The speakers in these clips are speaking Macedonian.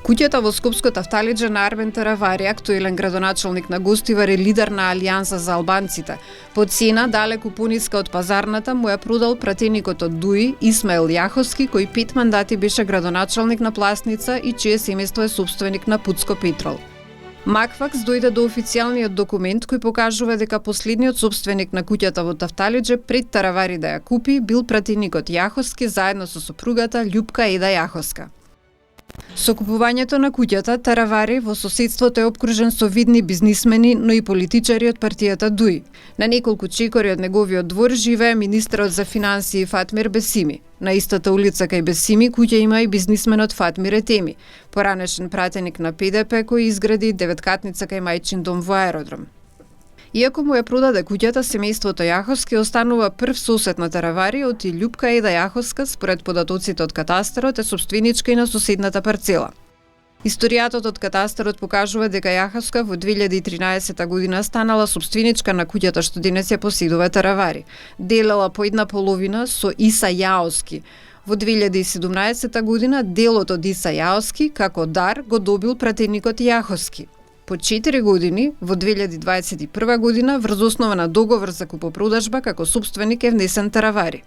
Куќата во Скопското Тафталиџе на Армен Таравари, актуелен градоначалник на Гостивар и лидер на Алијанса за албанците, по цена далеку пониска од пазарната, му ја продал пратеникот од ДУИ Исмаил Јаховски, кој 5 мандати беше градоначалник на Пласница и чие семејство е собственик на Пуцко Петрол. Макфакс дојде до официјалниот документ кој покажува дека последниот собственик на куќата во Тафталиџе пред Таравари да ја купи бил пратеникот Јаховски заедно со сопругата Љупка Еда Јаховска. Со купувањето на куќата, Таравари во соседството е опкружен со видни бизнисмени, но и политичари од партијата ДУИ. На неколку чекори од неговиот двор живее министерот за финансии Фатмир Бесими. На истата улица кај Бесими куќа има и бизнисменот Фатмир Етеми, поранешен пратеник на ПДП кој изгради 9-катница кај мајчин дом во аеродром. Иако му ја продаде куќата, семејството Јаховски останува прв сосед на Таравари, од и Љупка Еда Јаховска, според податоците од катастарот, е собственичка и на соседната парцела. Историјатот од катастарот покажува дека Јаховска во 2013 година станала собственичка на куќата што денес ја поседува Таравари. Делела по една половина со Иса Јаоски. Во 2017 година делот од Иса Јаоски како дар го добил пратеникот Јаховски. По 4 години, во 2021 година, врз основа на договор за купопродажба, како собственик е внесен Таравари.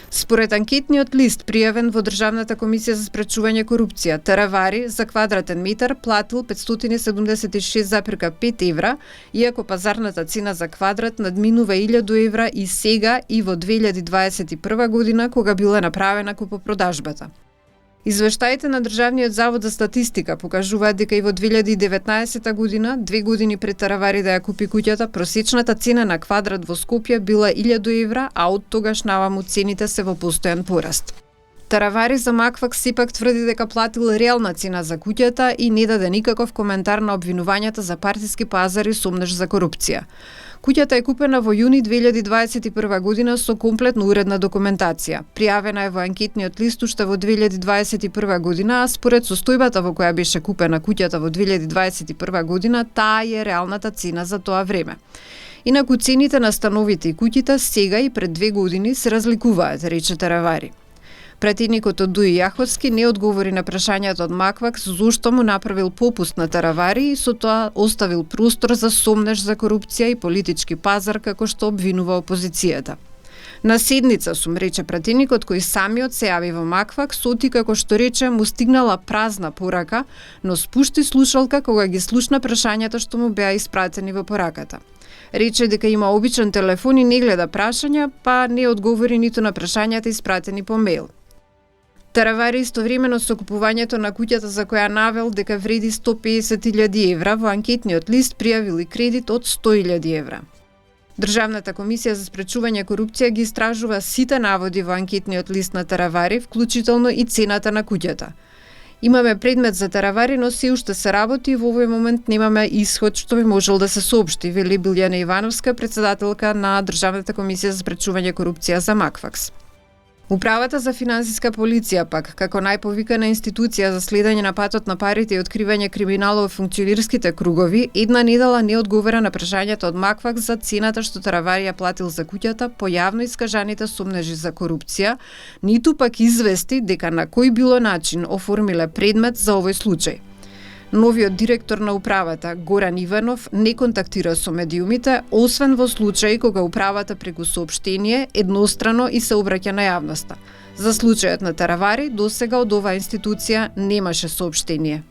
Според анкетниот лист пријавен во Државната комисија за спречување корупција, Таравари за квадратен метар платил 576,5 евра, иако пазарната цена за квадрат надминува 1000 евра и сега и во 2021 година, кога била направена купопродажбата. Извештаите на Државниот завод за статистика покажуваат дека и во 2019 година, 2 години пред Таравари да ја купи куќата, просечната цена на квадрат во Скопје била 1000 евра, а од тогаш наваму цените се во постојан пораст. Таравари за Макфакс сепак тврди дека платил реална цена за куќата и не даде никаков коментар на обвинувањата за партиски пазар и сомнеж за корупција. Куќата е купена во јуни 2021 година со комплетно уредна документација. Пријавена е во анкетниот лист уште во 2021 година, а според состојбата во која беше купена куќата во 2021 година, таа е реалната цена за тоа време. Инаку цените на становите и куќите сега и пред 2 години се разликуваат, рече Таравари. Пратеникот од ДУИ Јаховски не одговори на прашањето од Макфакс зошто му направил попуст на Таравари и со тоа оставил простор за сомнеж за корупција и политички пазар како што обвинува опозицијата. На седница сум, рече пратеникот кој самиот се јави во Макфакс, оти како што рече му стигнала празна порака, но спушти слушалка кога ги слушна прашањата што му беа испратени во пораката. Рече дека има обичен телефон и не гледа прашања, па не одговори ниту на прашањата испратени по мејл. Таравари истовремено со купувањето на куќата за која навел дека вреди 150.000 евра, во анкетниот лист пријавил и кредит од 100.000 евра. Државната комисија за спречување корупција ги истражува сите наводи во анкетниот лист на Таравари, вклучително и цената на куќата. Имаме предмет за Таравари, но се уште се работи и во овој момент немаме исход што би можел да се соопшти, вели Билјана Ивановска, председателка на Државната комисија за спречување корупција за Макфакс. Управата за финансиска полиција пак, како најповикана институција за следење на патот на парите и откривање криминалот во функционерските кругови, една недела не одговора на прашањето од Макфакс за цената што Таравари ја платил за куќата по јавно искажаните сомнежи за корупција, ниту пак извести дека на кој било начин оформиле предмет за овој случај. Новиот директор на управата, Горан Иванов, не контактира со медиумите, освен во случаи кога управата преку соопштение еднострано и се обраќа на јавноста. За случајот на Таравари, досега од оваа институција немаше соопштение.